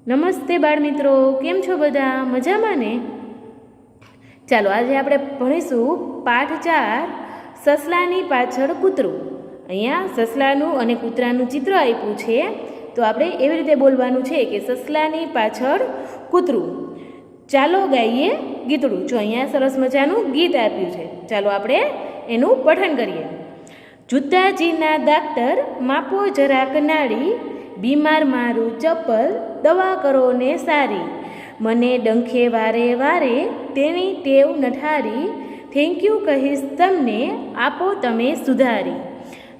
નમસ્તે બાળમિત્રો, કેમ છો બધા? મજામાં ને? ચાલો આજે આપણે ભણીશું પાઠ 4 સસલાની પાછળ કૂતરું. અહીંયા સસલાનું અને કૂતરાનું ચિત્ર આપ્યું છે, તો આપણે એવી રીતે બોલવાનું છે કે સસલાની પાછળ કૂતરું. ચાલો ગાઈએ ગીતડું. જો અહીંયા સરસ મજાનું ગીત આપ્યું છે, ચાલો આપણે એનું પઠન કરીએ. જુતાજીના દાક્તર માપો જરાક નાડી, બીમાર મારું ચપ્પલ દવા કરો ને સારી, મને ડંખે વારે વારે તેની ટેવ નઠારી, થેન્ક યુ કહીશ તમને આપો તમે સુધારી.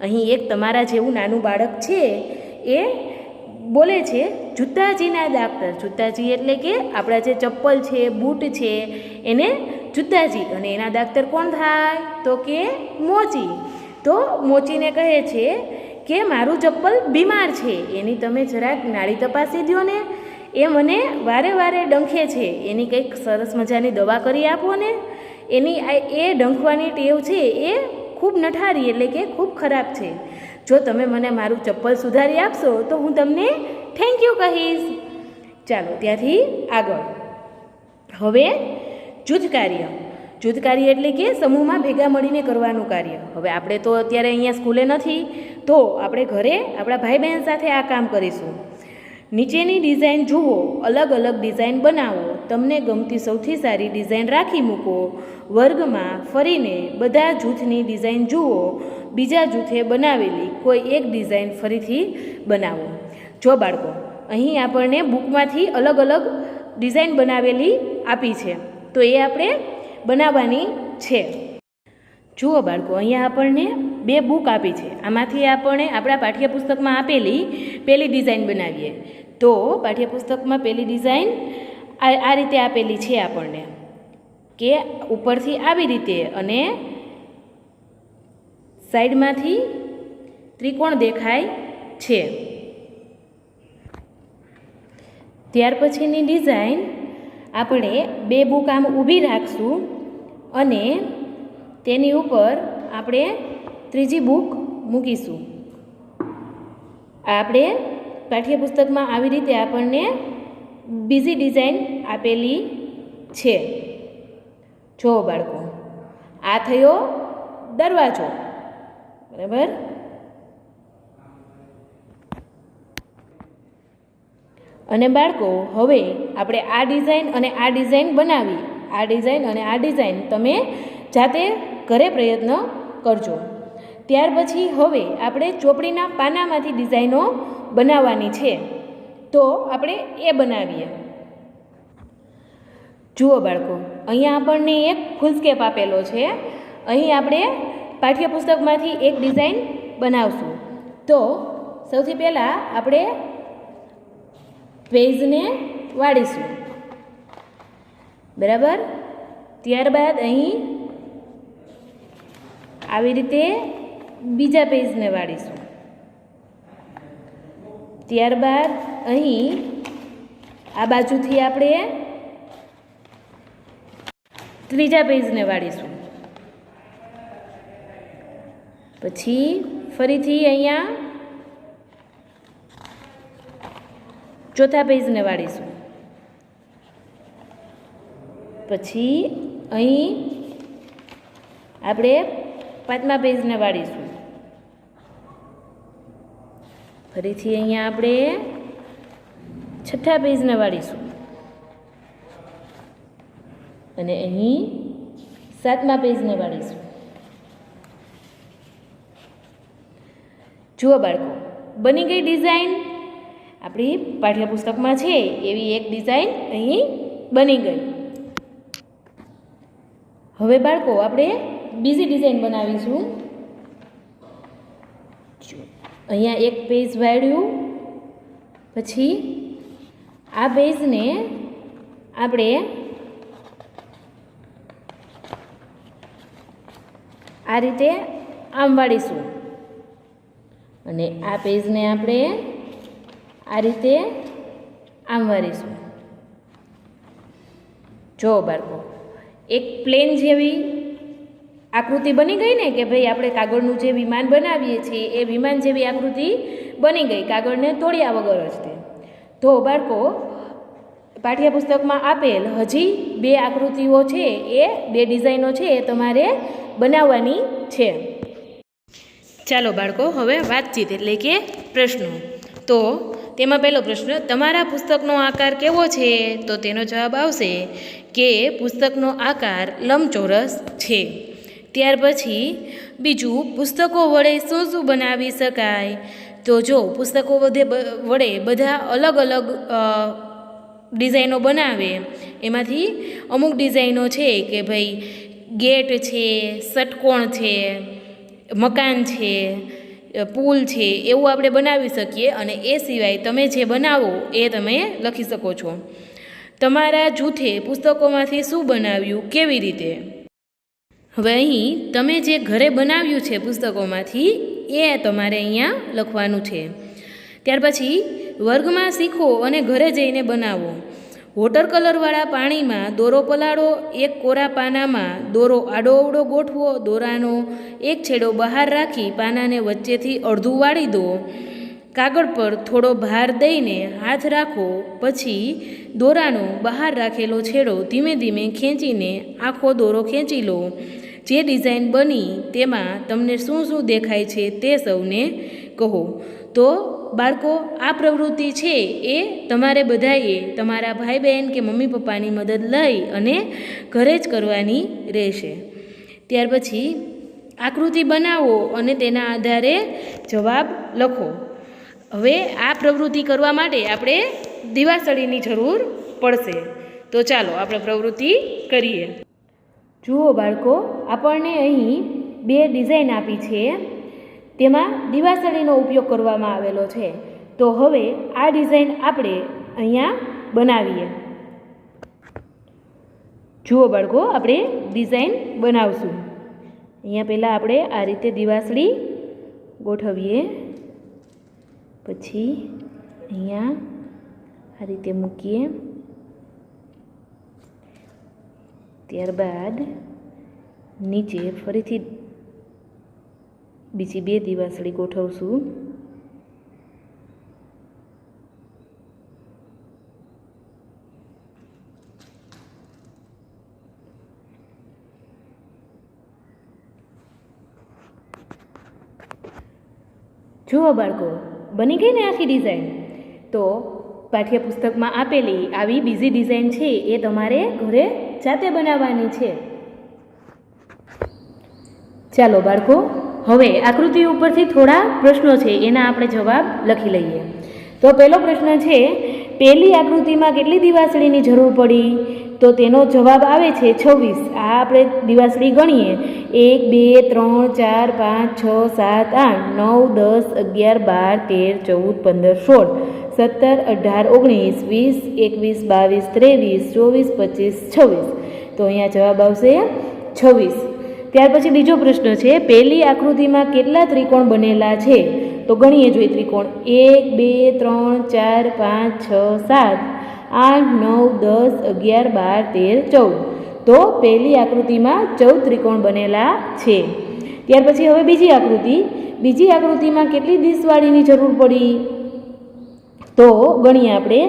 અહીં એક તમારા જેવું નાનું બાળક છે, એ બોલે છે જુતાજીના દાક્તર. જુતાજી એટલે કે આપણા જે ચપ્પલ છે, બૂટ છે, એને જુતાજી, અને એના દાક્તર કોણ થાય? તો કે મોચી. તો મોચીને કહે છે કે મારું ચપ્પલ બીમાર છે, એની તમે જરાક નાડી તપાસી દો ને, એ મને વારે વારે ડંખે છે, એની કંઈક સરસ મજાની દવા કરી આપો ને. એની એ ડંખવાની ટેવ છે એ ખૂબ નઠારી એટલે કે ખૂબ ખરાબ છે. જો તમે મને મારું ચપ્પલ સુધારી આપશો તો હું તમને થેન્ક યુ કહીશ. ચાલો ત્યાંથી આગળ. હવે જૂથ કાર્ય. જૂથ કાર્ય એટલે કે સમૂહમાં ભેગા મળીને કરવાનું કાર્ય. હવે આપણે તો અત્યારે અહીંયા સ્કૂલે નથી, તો આપણે ઘરે આપણા ભાઈ બહેન સાથે આ કામ કરીશું. નીચેની ડિઝાઇન જુઓ, અલગ અલગ ડિઝાઇન બનાવો, તમને ગમતી સૌથી સારી ડિઝાઇન રાખી મૂકો. વર્ગમાં ફરીને બધા જૂથની ડિઝાઇન જુઓ, બીજા જૂથે બનાવેલી કોઈ એક ડિઝાઇન ફરીથી બનાવો. જો બાળકો, અહીં આપણને બુકમાંથી અલગ અલગ ડિઝાઇન બનાવેલી આપી છે, તો એ આપણે બનાવવાની છે. જુઓ બાળકો, અહીંયા આપણને 2 બુક આપી છે, આમાંથી આપણે આપણા પાઠ્યપુસ્તકમાં આપેલી પહેલી ડિઝાઇન બનાવીએ. તો પાઠ્યપુસ્તકમાં પહેલી ડિઝાઇન આ રીતે આપેલી છે આપણને, કે ઉપરથી આવી રીતે અને સાઈડમાંથી ત્રિકોણ દેખાય છે. ત્યાર પછીની ડિઝાઇન આપણે 2 બુક આમ ઊભી રાખશું અને તેની ઉપર આપણે ત્રીજી બુક મૂકીશું. આપણે પાઠ્યપુસ્તકમાં આવી રીતે આપણને બીજી ડિઝાઇન આપેલી છે. જો બાળકો, આ થયો દરવાજો, બરાબર. અને બાળકો, હવે આપણે આ ડિઝાઇન અને આ ડિઝાઇન બનાવી. આ ડિઝાઇન અને આ ડિઝાઇન તમે જાતે ઘરે પ્રયત્ન કરજો. ત્યાર પછી હવે આપણે ચોપડીના પાનામાંથી ડિઝાઇનો બનાવવાની છે, તો આપણે એ બનાવીએ. જુઓ બાળકો, અહીંયા આપણને એક ફૂલસ્કેપ આપેલો છે. અહીં આપણે પાઠ્યપુસ્તકમાંથી એક ડિઝાઇન બનાવશું. તો સૌથી પહેલાં આપણે પેજને વાળીશું, બરાબર. ત્યારબાદ અહીં આવી રીતે બીજા પેજને વાળીશું. ત્યારબાદ અહીં આ બાજુથી આપણે ત્રીજા પેજને વાળીશું. પછી ફરીથી અહીંયા ચોથા પેજને વાળીશું. પછી અહીં આપણે 5મા પેજને વાળીશું. ફરીથી અહીંયા આપણે 6થા પેજને વાળીશું અને અહીં 7મા પેજને વાળીશું. જુઓ બાળકો, બની ગઈ ડિઝાઇન. આપણી પાઠ્યપુસ્તકમાં છે એવી એક ડિઝાઇન અહીં બની ગઈ. હવે બાળકો, આપણે બીજી ડિઝાઇન બનાવીશું. અહીંયા એક પેજ વાળ્યું, પછી આ પેજને આપણે આ રીતે આમ વાળીશું અને આ પેજને આપણે આ રીતે આમ વાળીશું. જો બાળકો, એક પ્લેન જેવી આકૃતિ બની ગઈ ને, કે ભાઈ આપણે કાગળનું જે વિમાન બનાવીએ છીએ એ વિમાન જેવી આકૃતિ બની ગઈ, કાગળને તોડ્યા વગર જ તે. તો બાળકો, પાઠ્યપુસ્તકમાં આપેલ હજી 2 આકૃતિઓ છે, એ 2 ડિઝાઇનો છે એ તમારે બનાવવાની છે. ચાલો બાળકો, હવે વાતચીત એટલે કે પ્રશ્નો. તો તેમાં પહેલો પ્રશ્ન, તમારા પુસ્તકનો આકાર કેવો છે? તો તેનો જવાબ આવશે કે પુસ્તકનો આકાર લંબચોરસ છે. ત્યાર પછી બીજું, પુસ્તકો વડે શું શું બનાવી શકાય? તો જો પુસ્તકો વડે બધા અલગ અલગ ડિઝાઇનો બનાવે, એમાંથી અમુક ડિઝાઇનો છે કે ભાઈ ગેટ છે, ષટકોણ છે, મકાન છે, પુલ છે, એવું આપણે બનાવી શકીએ. અને એ સિવાય તમે જે બનાવો એ તમે લખી શકો છો. તમારા જૂથે પુસ્તકોમાંથી શું બનાવ્યું, કેવી રીતે? હવે અહીં તમે જે ઘરે બનાવ્યું છે પુસ્તકોમાંથી એ તમારે અહીંયા લખવાનું છે. ત્યાર પછી વર્ગમાં શીખો અને ઘરે જઈને બનાવો. વોટર કલરવાળા પાણીમાં દોરો પલાળો. એક કોરા પાનામાં દોરો આડોઅવળો ગોઠવો. દોરાનો એક છેડો બહાર રાખી પાનાને વચ્ચેથી અડધું વાળી દો. કાગળ પર થોડો ભાર દઈને હાથ રાખો. પછી દોરાનો બહાર રાખેલો છેડો ધીમે ધીમે ખેંચીને આખો દોરો ખેંચી લો. જે ડિઝાઇન બની તેમાં તમને શું શું દેખાય છે તે સૌને કહો. તો બાળકો, આ પ્રવૃત્તિ છે એ તમારે બધાએ તમારા ભાઈ બહેન કે મમ્મી પપ્પાની મદદ લઈ અને ઘરે જ કરવાની રહેશે. ત્યાર પછી આકૃતિ બનાવો અને તેના આધારે જવાબ લખો. હવે આ પ્રવૃત્તિ કરવા માટે આપણે દિવાસળીની જરૂર પડશે. તો ચાલો આપણે પ્રવૃત્તિ કરીએ. જુઓ બાળકો, આપણને અહીં 2 ડિઝાઇન આપી છે, તેમાં દિવાસળીનો ઉપયોગ કરવામાં આવેલો છે. તો હવે આ ડિઝાઇન આપણે અહીંયા બનાવીએ. જુઓ બાળકો, આપણે ડિઝાઇન બનાવશું. અહીંયા પહેલાં આપણે આ રીતે દિવાસળી ગોઠવીએ. પછી અહીંયા આ રીતે મૂકીએ. ત્યારબાદ નીચે ફરીથી બીજી 2 દિવાસળી ગોઠવશું. જુઓ બાળકો, બની ગઈ ને આખી ડિઝાઇન. તો પાઠ્યપુસ્તકમાં આપેલી આવી બીજી ડિઝાઇન છે એ તમારે ઘરે જાતે બનાવવાની છે. ચાલો બાળકો, હવે આકૃતિ ઉપરથી થોડા પ્રશ્નો છે એના આપણે જવાબ લખી લઈએ. તો પહેલો પ્રશ્ન છે, પહેલી આકૃતિમાં કેટલી દિવાસળીની જરૂર પડી? તો તેનો જવાબ આવે છે 26. આ આપણે દિવાસળી ગણીએ. 1 2 3 4 5 6 7 8 9 10 11 12 13 14 15 16 17 18 19 20 21 22 23 24 25 26. તો અહીંયા જવાબ આવશે 26. ત્યાર પછી બીજો પ્રશ્ન છે, પહેલી આકૃતિમાં કેટલા ત્રિકોણ બનેલા છે? તો ગણીએ જોઈએ ત્રિકોણ. 1 2 3 4 5 6 7 8 9 10 11 12 13 14. તો પહેલી આકૃતિમાં 14 ત્રિકોણ બનેલા છે. ત્યાર પછી હવે બીજી આકૃતિ. બીજી આકૃતિમાં કેટલી દિશવાળીની જરૂર પડી? તો ગણીએ આપણે.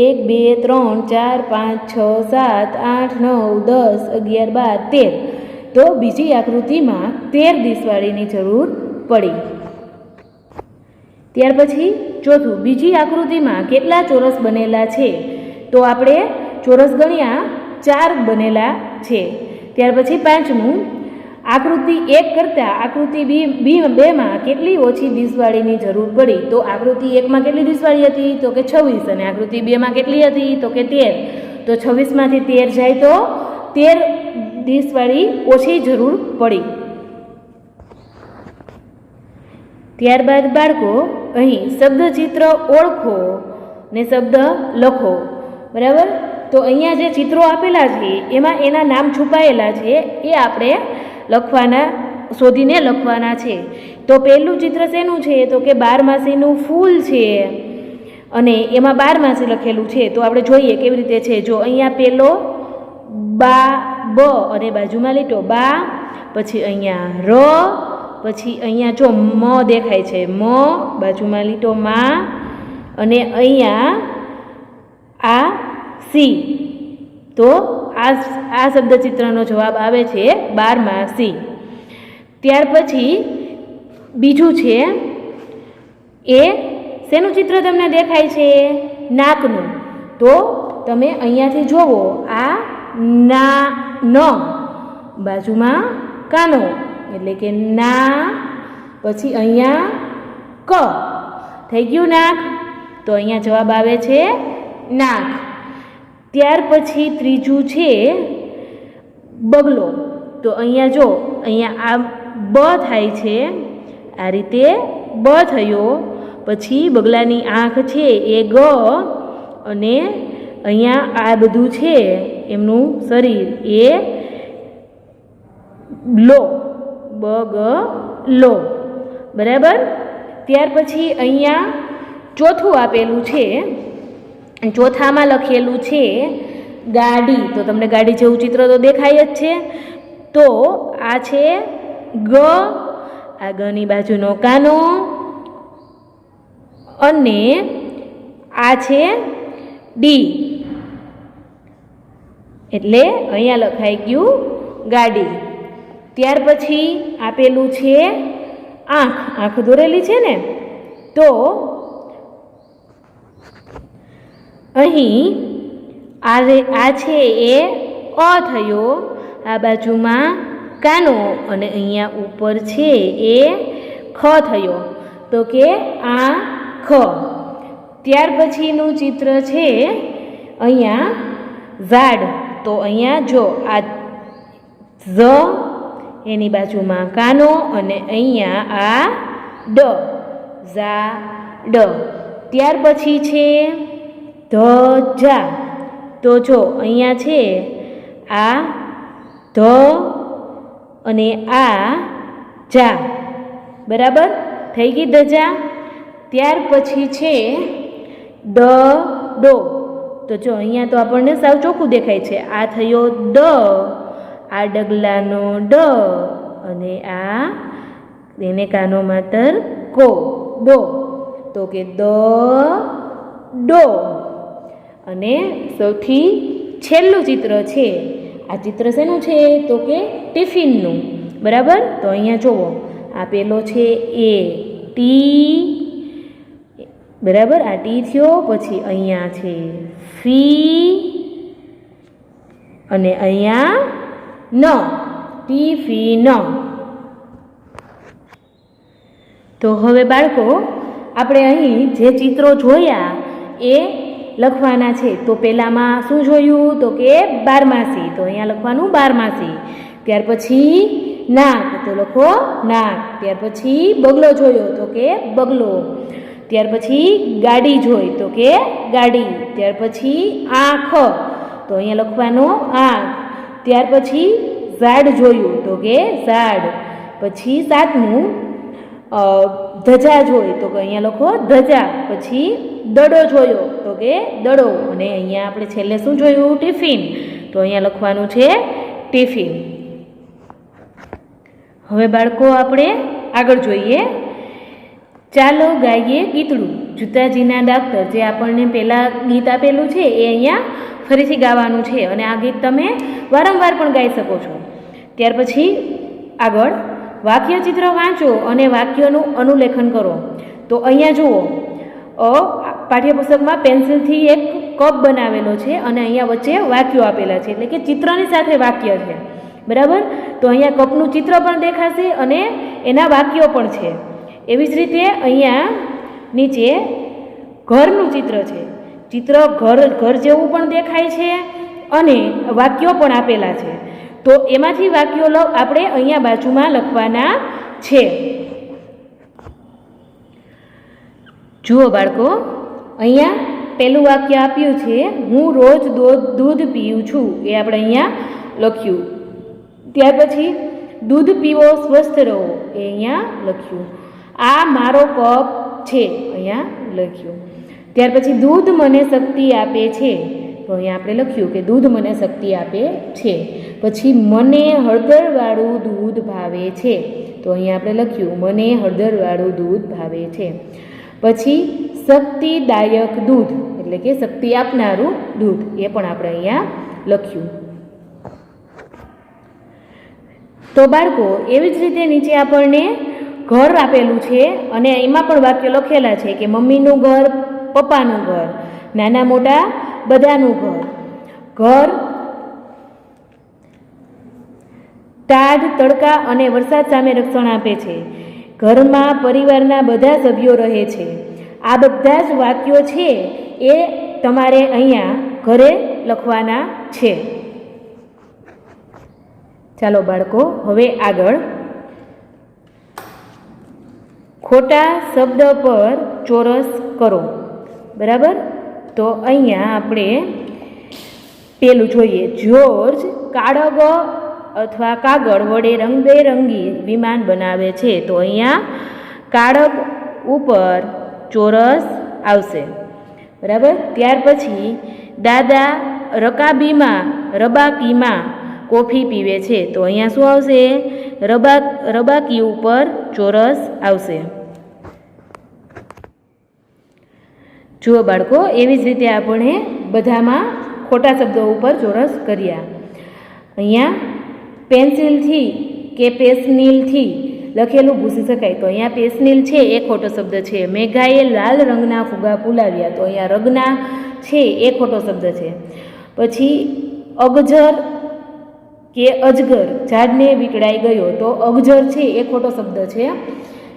1 2 3 4 5 6 7 8 9 10 11 12 13. તો બીજી આકૃતિમાં 13 દિશવાળીની જરૂર પડી. ત્યાર પછી ચોથું, બીજી આકૃતિમાં કેટલા ચોરસ બનેલા છે? તો આપણે ચોરસ ગણ્યા 4 બનેલા છે. ત્યાર પછી પાંચમું, આકૃતિ 1 કરતાં આકૃતિ 2માં કેટલી ઓછી દિશવાળીની જરૂર પડી? તો આકૃતિ 1માં કેટલી દિશવાળી હતી? તો કે 26. અને આકૃતિ 2માં કેટલી હતી? તો કે 13. તો 26માંથી 13 જાય તો 13 દિશવાળી ઓછી જરૂર પડી. ત્યારબાદ બાળકો, અહીં શબ્દચિત્ર ઓળખો ને શબ્દ લખો. બરાબર? તો અહીંયા જે ચિત્રો આપેલા છે એમાં એના નામ છુપાયેલા છે એ આપણે શોધીને લખવાના છે. તો પહેલું ચિત્ર શેનું છે? તો કે બારમાસીનું ફૂલ છે અને એમાં બારમાસી લખેલું છે. તો આપણે જોઈએ કેવી રીતે છે. જો અહીંયા પેલો બા બ અને બાજુમાં લીટો બા, પછી અહીંયા ર, પછી અહીંયા જો મ દેખાય છે મ, બાજુમાં લીટો મા, અને અહીંયા આ સી. તો આ શબ્દચિત્રનો જવાબ આવે છે 12માં સી. ત્યાર પછી બીજું છે એ શેનું ચિત્ર તમને દેખાય છે? નાકનું. તો તમે અહીંયાથી જોવો, આ ના ન બાજુમાં કાનો એટલે કે ના, પછી અહીંયા ક થઈ ગયું નાક. તો અહીંયા જવાબ આવે છે નાક. ત્યાર પછી ત્રીજું છે બગલો. તો અહીંયા જો, અહીંયા આ બ થાય છે, આ રીતે બ થયો. પછી બગલાની આંખ છે એ ગ, અને અહીંયા આ બધું છે એમનું શરીર એ લો, બ ગ લો. બરાબર. ત્યાર પછી અહીંયા ચોથું આપેલું છે, ચોથામાં લખેલું છે ગાડી. તો તમને ગાડી જેવું ચિત્ર તો દેખાય જ છે. તો આ છે ગ, આ ગની બાજુનો કાનો, અને આ છે ડી, એટલે અહીંયા લખાઈ ગયું ગાડી. ત્યાર પછી આપેલું છે આંખ. આંખ દોરેલી છે ને, તો અહીં આ છે એ અ થયો, આ બાજુમાં કાનો, અને અહીંયા ઉપર છે એ ખ થયો. તો કે આ ખ. ત્યાર પછીનું ચિત્ર છે અહીંયા ઝાડ. તો અહીંયા જો આ ઝ, એની બાજુમાં કાનો, અને અહીંયા આ ડ, ઝા ડ. ત્યાર પછી છે ધજા. તો જો અહીંયા છે આ ધ અને આ જા. બરાબર થઈ ગઈ ધજા. ત્યાર પછી છે ડ ડો. તો જો અહીંયા તો આપણને સાવ ચોખ્ખું દેખાય છે. આ થયો ડ, આ ડગલાનો ડ, અને આ એને કાનો માતર કો, ડો. તો કે દ ડો. અને સૌથી છેલ્લું ચિત્ર છે, આ ચિત્ર શેનું છે? તો કે ટિફિનનું. બરાબર. તો અહીંયા જુઓ, આપેલો છે એ ટી. બરાબર, આ ટી થયો. પછી અહીંયા છે ફી, અને અહીંયા ન, ટિફિન. તો હવે બાળકો, આપણે અહીં જે ચિત્રો જોયા એ લખવાના છે. તો પહેલામાં શું જોયું? તો કે બારમાસી. તો અહીંયા લખવાનું બારમાસી. ત્યાર પછી નાક, તો લખો નાક. ત્યાર પછી બગલો જોયો, તો કે બગલો. ત્યાર પછી ગાડી જોઈ, તો કે ગાડી. ત્યાર પછી આંખ, તો અહીંયા લખવાનો આંખ. ત્યાર પછી ઝાડ જોયું, તો કે ઝાડ. પછી સાતમું ધજા જોઈ, તો કે અહીંયા લખો ધજા. પછી દડો જોયો, તો કે દડો. અને અહીંયા આપણે છેલ્લે શું જોયું? ટિફિન. તો અહીંયા લખવાનું છે ટિફિન. હવે બાળકો આપણે આગળ જોઈએ. ચાલો ગાઈએ ગીતડું. જુતાજીના ડાક્ટર, જે આપણને પહેલાં ગીત આપેલું છે એ અહીંયા ફરીથી ગાવાનું છે, અને આ ગીત તમે વારંવાર પણ ગાઈ શકો છો. ત્યાર પછી આગળ વાક્યચિત્ર વાંચો અને વાક્યોનું અનુલેખન કરો. તો અહીંયા જુઓ, પાઠ્યપુસ્તકમાં પેન્સિલથી એક કપ બનાવેલો છે, અને અહીંયા વચ્ચે વાક્યો આપેલા છે, એટલે કે ચિત્રની સાથે વાક્ય છે. બરાબર. તો અહીંયા કપનું ચિત્ર પણ દેખાશે અને એના વાક્યો પણ છે. એવી જ રીતે અહીંયા નીચે ઘરનું ચિત્ર છે. ચિત્ર ઘર જેવું પણ દેખાય છે, અને વાક્યો પણ આપેલા છે. તો એમાંથી વાક્યો આપણે અહીંયા બાજુમાં લખવાના છે. જુઓ બાળકો, અહીંયા પહેલું વાક્ય આપ્યું છે, હું રોજ દૂધ પીઉં છું. એ આપણે અહીંયા લખ્યું. ત્યાર પછી દૂધ પીવો, સ્વસ્થ રહો, એ અહીંયા લખ્યું. આ મારો કપ છે, અહીંયા લખ્યું. ત્યાર પછી દૂધ મને શક્તિ આપે છે. તો અહીંયા આપણે લખ્યું કે દૂધ મને શક્તિ આપે છે. પછી મને હળદરવાળું દૂધ ભાવે છે. તો અહીંયા આપણે લખ્યું મને હળદરવાળું દૂધ ભાવે છે. પછી શક્તિદાયક દૂધ એટલે કે શક્તિ આપનારું દૂધ એ પણ આપણે અહીંયા લખ્યું. તો બાળકો એવી જ રીતે નીચે આપણને ઘર આપેલું છે અને એમાં પણ વાક્ય લખેલા છે કે મમ્મીનું ઘર, પપ્પાનું ઘર, નાના મોટા બધાનું ઘર. ઘર ટાઢ, તડકા અને વરસાદ સામે રક્ષણ આપે છે. ઘરમાં પરિવારના બધા સભ્યો રહે છે. આ બધા જ વાક્યો છે એ તમારે અહીંયા ઘરે લખવાના છે. ચાલો બાળકો હવે આગળ ખોટા શબ્દ પર ચોરસ કરો. બરાબર, તો અહીંયા આપણે પેલું જોઈએ. જ્યોર્જ કાળગ અથવા કાગળ વડે રંગબેરંગી વિમાન બનાવે છે. તો અહીંયા કાળગ ઉપર ચોરસ આવશે. બરાબર, ત્યાર પછી દાદા રબાકીમાં કોફી પીવે છે. તો અહીંયા શું આવશે? રબાકી ઉપર ચોરસ આવશે. જુઓ બાળકો, એવી જ રીતે આપણે બધામાં ખોટા શબ્દો ઉપર ચોરસ કર્યા. અહીંયા પેન્સિલથી કે પેન્સિલથી લખેલું ભૂસી શકાય. તો અહીંયા પેન્સિલ છે એ ખોટો શબ્દ છે. મેઘાએ લાલ રંગના ફુગા ફૂલાવ્યા. તો અહીંયા રંગના છે એ ખોટો શબ્દ છે. પછી અગજર કે અજગર ઝાડને વીંટળાઈ ગયો. તો અગજર છે એ ખોટો શબ્દ છે.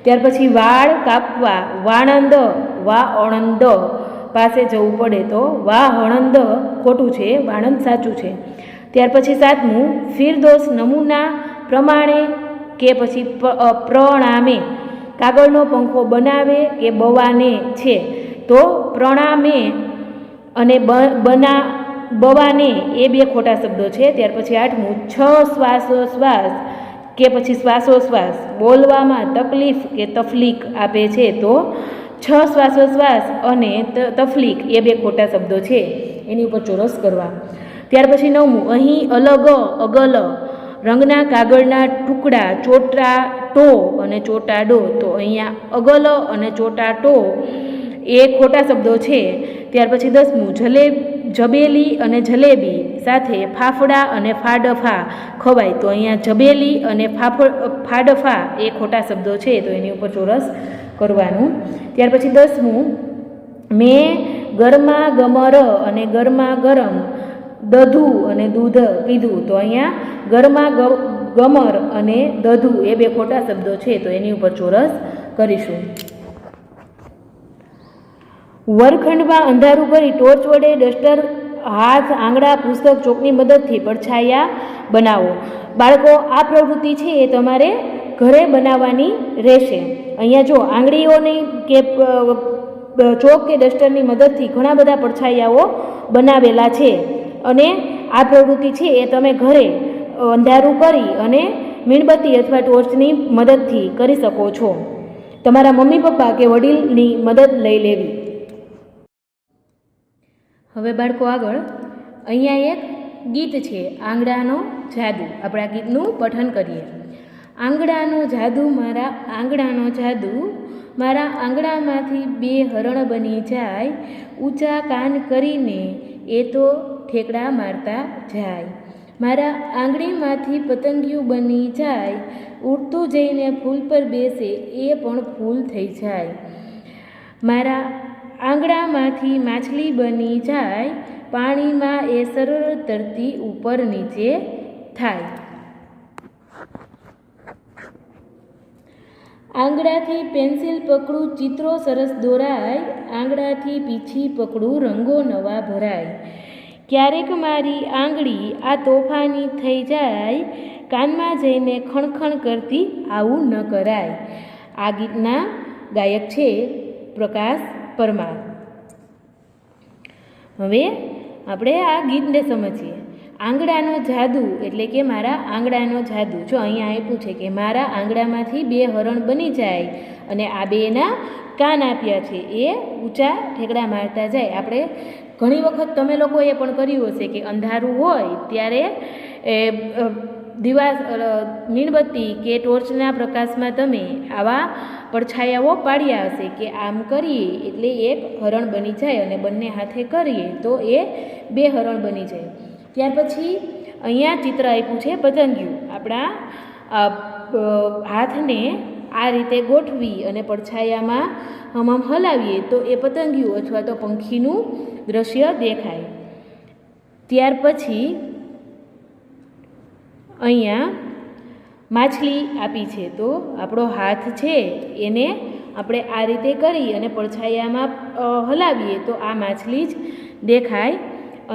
ત્યાર પછી વાળ કાપવા, વાણંદ વાઅણંદ પાસે જવું પડે. તો વાહણંદ ખોટું છે, વાણંદ સાચું છે. ત્યાર પછી સાતમું ફિરદોસ નમૂના પ્રમાણે કે પછી પ્રણામે કાગળનો પંખો બનાવે કે બવાને છે. તો પ્રણામે અને બવાને એ બે ખોટા શબ્દો છે. ત્યાર પછી આઠમું શ્વાસોશ્વાસ કે પછી શ્વાસોશ્વાસ બોલવામાં તકલીફ કે તફલીક આપે છે. તો શ્વાસોશ્વાસ અને તફલીક એ બે ખોટા શબ્દો છે, એની ઉપર ચોરસ કરવા. ત્યાર પછી નવમું અહીં અલગ અગલ રંગના કાગળના ટુકડા ચોટાટો અને ચોટાડો. તો અહીંયા અગલ અને ચોટાટો એ ખોટા શબ્દો છે. ત્યાર પછી દસમું જબેલી અને જલેબી સાથે ફાફડા અને ફાડફા ખવાય. તો અહીંયા જબેલી અને ફાડફા એ ખોટા શબ્દો છે, તો એની ઉપર ચોરસ કરવાનું. ત્યાર પછી દસમું મેં ગરમા ગમર અને ગરમા ગરમ દધું અને દૂધ પીધું. તો અહીંયા ગરમા ગમર અને દધું એ બે ખોટા શબ્દો છે, તો એની ઉપર ચોરસ કરીશું. વર્ગખંડમાં અંધારું કરી ટોર્ચ વડે ડસ્ટર, હાથ, આંગળા, પુસ્તક, ચોકની મદદથી પડછાયા બનાવો. બાળકો, આ પ્રવૃત્તિ છે એ તમારે ઘરે બનાવવાની રહેશે. અહીંયા જો આંગળીઓની કે ચોક કે ડસ્ટરની મદદથી ઘણા બધા પડછાયાઓ બનાવેલા છે અને આ પ્રવૃત્તિ છે એ તમે ઘરે અંધારું કરી અને મીણબત્તી અથવા ટોર્ચની મદદથી કરી શકો છો. તમારા મમ્મી પપ્પા કે વડીલની મદદ લઈ લેવી. હવે બાળકો આગળ અહીંયા એક ગીત છે, આંગળાનો જાદુ. આપણે આ ગીતનું પઠન કરીએ. આંગળાનો જાદુ મારા આંગળાનો જાદુ, મારા આંગળામાંથી બે હરણ બની જાય, ઊંચા કાન કરીને એ તો ઠેકડા મારતા જાય. મારા આંગળીમાંથી પતંગિયું બની જાય, ઉડતું જઈને ફૂલ પર બેસે એ પણ ફૂલ થઈ જાય. મારા આંગળામાંથી માછલી બની જાય, પાણીમાં એ સરળ તરતી ઉપર નીચે થાય. આંગળાથી પેન્સિલ પકડું ચિત્રો સરસ દોરાય, આંગળાથી પીછી પકડું રંગો નવા ભરાય. ક્યારેક મારી આંગળી આ તોફાની થઈ જાય, કાનમાં જઈને ખણખણ કરતી આવું ન કરાય. આ ગીતના ગાયક છે પ્રકાશ પરમાર. હવે આપણે આ ગીતને સમજીએ. આંગળાનો જાદુ એટલે કે મારા આંગળાનો જાદુ. જો અહીંયા આપ્યું છે કે મારા આંગળામાંથી બે હરણ બની જાય અને આ બેના કાન આપ્યા છે, એ ઊંચા ઠેકડા મારતા જાય. આપણે ઘણી વખત તમે લોકોએ પણ કર્યું હશે કે અંધારું હોય ત્યારે મીણબત્તી કે ટોર્ચના પ્રકાશમાં તમે આવા પડછાયાઓ પાડ્યા હશે કે આમ કરીએ એટલે એક હરણ બની જાય અને બંને હાથે કરીએ તો એ 2 હરણ બની જાય. ત્યાર પછી અહીંયા ચિત્ર આપ્યું છે પતંગિયું. આપણા હાથને આ રીતે ગોઠવી અને પડછાયામાં આમ હલાવીએ તો એ પતંગિયું અથવા તો પંખીનું દ્રશ્ય દેખાય. ત્યાર પછી અહીંયા માછલી આપી છે, તો આપણો હાથ છે એને આપણે આ રીતે કરી અને પડછાયામાં હલાવીએ તો આ માછલી જ દેખાય.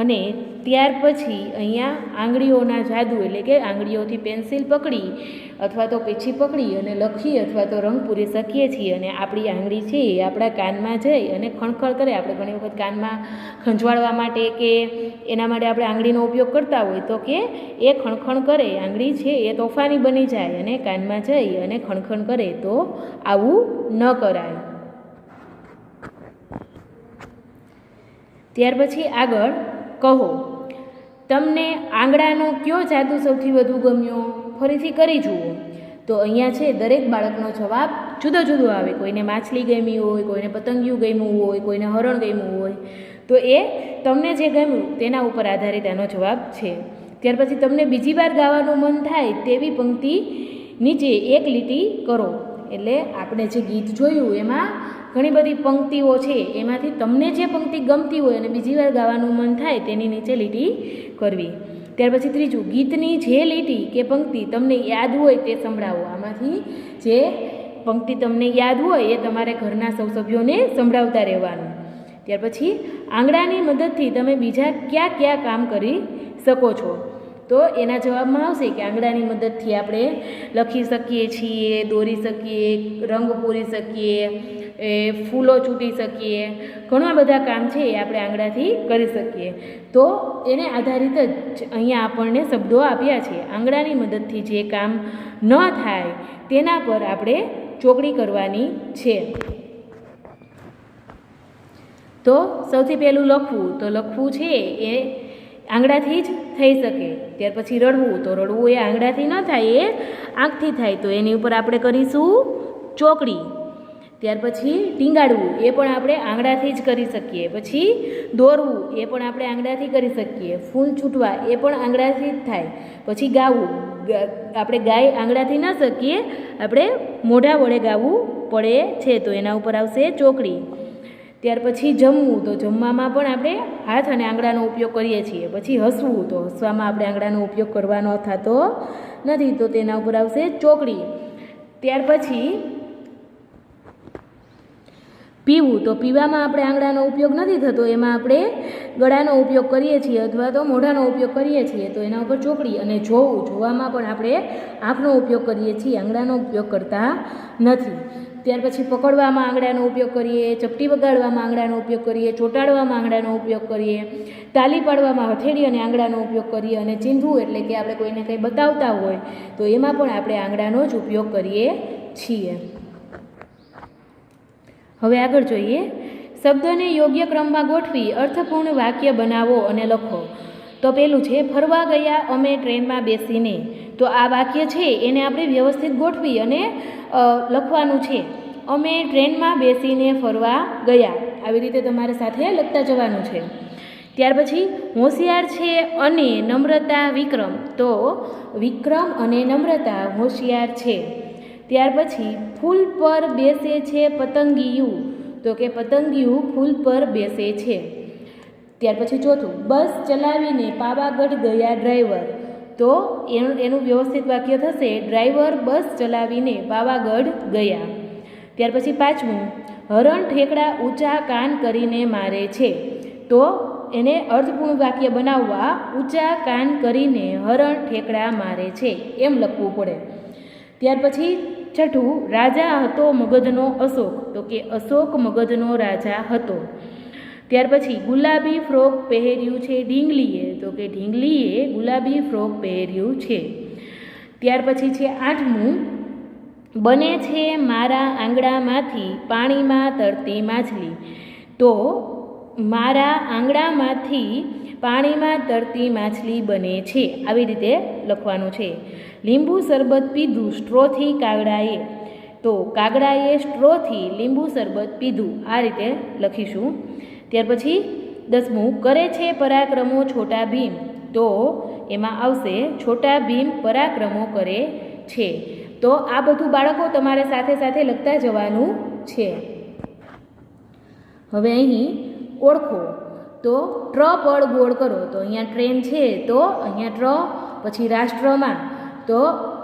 અને ત્યાર પછી અહીંયા આંગળીઓના જાદુ એટલે કે આંગળીઓથી પેન્સિલ પકડી અથવા તો પીછી પકડી અને લખી અથવા તો રંગ પૂરી શકીએ છીએ. અને આપણી આંગળી છે એ આપણા કાનમાં જઈ અને ખણખણ કરે. આપણે ઘણી વખત કાનમાં ખંજવાળવા માટે કે એના માટે આપણે આંગળીનો ઉપયોગ કરતા હોય તો કે એ ખણખણ કરે, આંગળી છે એ તોફાની બની જાય અને કાનમાં જઈ અને ખણખણ કરે, તો આવું ન કરાય. ત્યાર પછી આગળ કહો, તમને આંગળાનો કયો જાદુ સૌથી વધુ ગમ્યો? ફરીથી કરી જુઓ. તો અહીંયા છે દરેક બાળકનો જવાબ જુદો જુદો આવે. કોઈને માછલી ગમી હોય, કોઈને પતંગિયું ગમ્યું હોય, કોઈને હરણ ગમ્યું હોય. તો એ તમને જે ગમ્યું તેના ઉપર આધારિત આનો જવાબ છે. ત્યાર પછી તમને બીજી વાર ગાવાનું મન થાય તેવી પંક્તિ નીચે એક લીટી કરો. એટલે આપણે જે ગીત જોયું એમાં ઘણી બધી પંક્તિઓ છે, એમાંથી તમને જે પંક્તિ ગમતી હોય અને બીજી વાર ગાવાનું મન થાય તેની નીચે લીટી કરવી. ત્યાર પછી ત્રીજું, ગીતની જે લીટી કે પંક્તિ તમને યાદ હોય તે સંભળાવો. આમાંથી જે પંક્તિ તમને યાદ હોય એ તમારે ઘરના સૌ સભ્યોને સંભળાવતા રહેવાનું. ત્યાર પછી આંગળાની મદદથી તમે બીજા કયા કયા કામ કરી શકો છો? તો એના જવાબમાં આવશે કે આંગળાની મદદથી આપણે લખી શકીએ છીએ, દોરી શકીએ, રંગ પૂરી શકીએ, ફૂલો ચૂંટી શકીએ. ઘણા બધા કામ છે એ આપણે આંગળાથી કરી શકીએ. તો એને આધારિત જ અહીંયા આપણને શબ્દો આપ્યા છે. આંગળાની મદદથી જે કામ ન થાય તેના પર આપણે ચોકડી કરવાની છે. તો સૌથી પહેલું લખવું, તો લખવું છે એ આંગળાથી જ થઈ શકે. ત્યાર પછી રડવું, તો રડવું એ આંગળાથી ન થાય, એ આંખથી થાય. તો એની ઉપર આપણે કરીશું ચોકડી. ત્યાર પછી ટીંગાડવું, એ પણ આપણે આંગળાથી જ કરી શકીએ. પછી દોરવું, એ પણ આપણે આંગળાથી કરી શકીએ. ફૂલ છૂટવા, એ પણ આંગળાથી જ થાય. પછી ગાવું, આપણે ગાય આંગળાથી ન શકીએ, આપણે મોઢા વડે ગાવું પડે છે. તો એના ઉપર આવશે ચોકડી. ત્યાર પછી જમવું, તો જમવામાં પણ આપણે હાથ અને આંગળાનો ઉપયોગ કરીએ છીએ. પછી હસવું, તો હસવામાં આપણે આંગળાનો ઉપયોગ કરવાનો થતો નથી, તો તેના ઉપર આવશે ચોકડી. ત્યાર પછી પીવું, તો પીવામાં આપણે આંગળાનો ઉપયોગ નથી થતો, એમાં આપણે ગળાનો ઉપયોગ કરીએ છીએ અથવા તો મોઢાનો ઉપયોગ કરીએ છીએ. તો એના ઉપર ચોકડી. અને જોવું, જોવામાં પણ આપણે આંખનો ઉપયોગ કરીએ છીએ, આંગળાનો ઉપયોગ કરતા નથી. ત્યાર પછી પકડવામાં આંગળાનો ઉપયોગ કરીએ, ચપટી વગાડવામાં આંગળાનો ઉપયોગ કરીએ, ચોંટાડવામાં આંગળાનો ઉપયોગ કરીએ, તાલી પાડવામાં હથેળી અને આંગળાનો ઉપયોગ કરીએ, અને ચીંધવું એટલે કે આપણે કોઈને કંઈ બતાવતા હોય તો એમાં પણ આપણે આંગળાનો જ ઉપયોગ કરીએ છીએ. હવે આગળ જોઈએ, શબ્દોને યોગ્ય ક્રમમાં ગોઠવી અર્થપૂર્ણ વાક્ય બનાવો અને લખો. તો પેલું છે, ફરવા ગયા અમે ટ્રેનમાં બેસીને. તો આ વાક્ય છે એને આપણે વ્યવસ્થિત ગોઠવી અને લખવાનું છે. અમે ટ્રેનમાં બેસીને ફરવા ગયા, આવી રીતે તમારે સાથે લખતા જવાનું છે. ત્યાર પછી હોશિયાર છે અને નમ્રતા વિક્રમ, તો વિક્રમ અને નમ્રતા હોશિયાર છે. ત્યાર પછી ફૂલ પર બેસે છે પતંગિયું, તો કે પતંગિયું ફૂલ પર બેસે છે. ત્યાર પછી ચોથું, બસ ચલાવીને પાવાગઢ ગયા ડ્રાઈવર, તો એનું વ્યવસ્થિત વાક્ય થશે, ડ્રાઈવર બસ ચલાવીને પાવાગઢ ગયા. ત્યાર પછી પાંચમું, હરણ ઠેકડા ઊંચા કાન કરીને મારે છે, તો એને અર્થપૂર્ણ વાક્ય બનાવવા ઊંચા કાન કરીને હરણ ઠેકડા મારે છે એમ લખવું પડે. ત્યાર પછી છઠ્ઠું, રાજા હતો મગધનો અશોક, તો કે અશોક મગધનો રાજા હતો. ત્યાર પછી ગુલાબી ફ્રોક પહેર્યું છે ઢીંગલીએ, તો કે ઢીંગલીએ ગુલાબી ફ્રોક પહેર્યું છે. ત્યાર પછી છે આઠમું, બને છે મારા આંગળામાંથી પાણીમાં તરતી માછલી, તો મારા આંગળામાંથી પાણીમાં તરતી માછલી બને છે. આવી રીતે લખવાનું છે. લીંબુ શરબત પીધું સ્ટ્રોથી કાગડાએ. તો કાગડાએ સ્ટ્રોથી લીંબુ શરબત પીધું. આ રીતે લખીશું. ત્યાર પછી 10મું, કરે છે પરાક્રમો છોટા ભીમ. તો એમાં આવશે છોટા ભીમ પરાક્રમો કરે છે. તો આ બધું બાળકો તમારે સાથે સાથે લખતા જવાનું છે. હવે અહીં ઓળખો. તો ટ્ર પડ ગોળ કરો. તો અહીંયા ટ્રેન છે તો અહીંયા ટ્ર, પછી રાષ્ટ્રમાં તો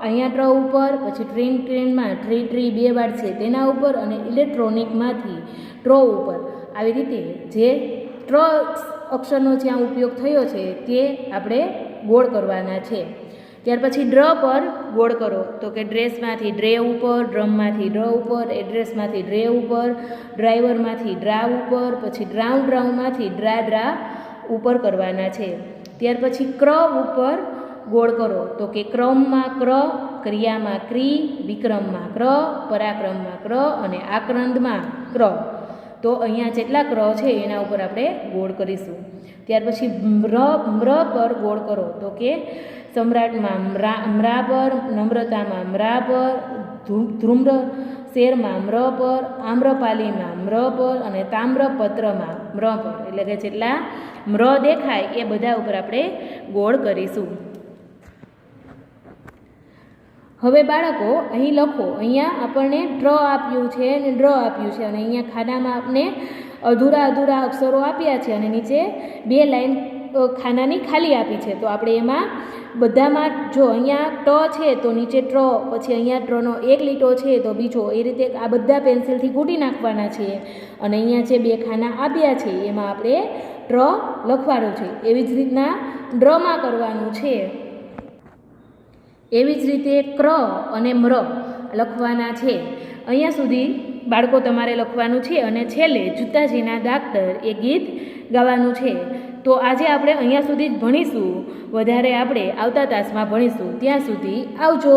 અહીંયા ટ્ર ઉપર, પછી ટ્રેનમાં ટ્રી 2 વાર છે તેના ઉપર, અને ઇલેક્ટ્રોનિકમાંથી ટ્રો ઉપર. આવી રીતે જે ટ્ર અક્ષરનો જ્યાં ઉપયોગ થયો છે તે આપણે ગોળ કરવાના છે. ત્યાર પછી ડ્ર પર ગોળ કરો. તો કે ડ્રેસમાંથી ડ્રે ઉપર, ડ્રમમાંથી ડ્ર ઉપર, એડ્રેસમાંથી ડ્રે ઉપર, ડ્રાઈવરમાંથી ડ્રા ઉપર, પછી ડ્રાઉમાંથી ડ્રા ઉપર કરવાના છે. ત્યાર પછી ક્ર ઉપર ગોળ કરો. તો કે ક્રમમાં ક્ર, ક્રિયામાં ક્રી, વિક્રમમાં ક્ર, પરાક્રમમાં ક્ર અને આક્રંદમાં ક્ર. તો અહીંયા જેટલા ક્ર છે એના ઉપર આપણે ગોળ કરીશું. ત્યાર પછી મ્ર પર ગોળ કરો. તો કે સમ્રાટમાં મ્રા પર, નમ્રતામાં મ્રા પર, ધ્રુમ્ર શેરમાં મ્ર પર, આમ્રપાલીમાં મ્ર પર અને તામ્રપત્રમાં મ્ર પર. એટલે કે જેટલા મ્ર દેખાય એ બધા ઉપર આપણે ગોળ કરીશું. હવે બાળકો અહીં લખો. અહીંયા આપણને ટ્ર આપ્યું છે અને ડ્ર આપ્યું છે, અને અહીંયા ખાનામાં આપણે અધૂરા અક્ષરો આપ્યા છે અને નીચે 2 લાઈન ખાનાની ખાલી આપી છે. તો આપણે એમાં બધામાં જો અહીંયા ટ છે તો નીચે ટ્ર, પછી અહીંયા ટ્રનો 1 લીટો છે તો બીજો, એ રીતે આ બધા પેન્સિલથી કૂટી નાખવાના છે. અને અહીંયા જે 2 ખાના આપ્યા છે એમાં આપણે ટ્ર લખવાનું છે. એવી જ રીતના ડ્રમાં કરવાનું છે. એવી જ રીતે ક્ર અને મ્ર લખવાના છે. અહીંયા સુધી બાળકો તમારે લખવાનું છે. અને છેલ્લે જુતાજીના દાક્તર એ ગીત ગાવાનું છે. તો આજે આપણે અહીંયા સુધી જ ભણીશું. વધારે આપણે આવતા તાસમાં ભણીશું. ત્યાં સુધી આવજો.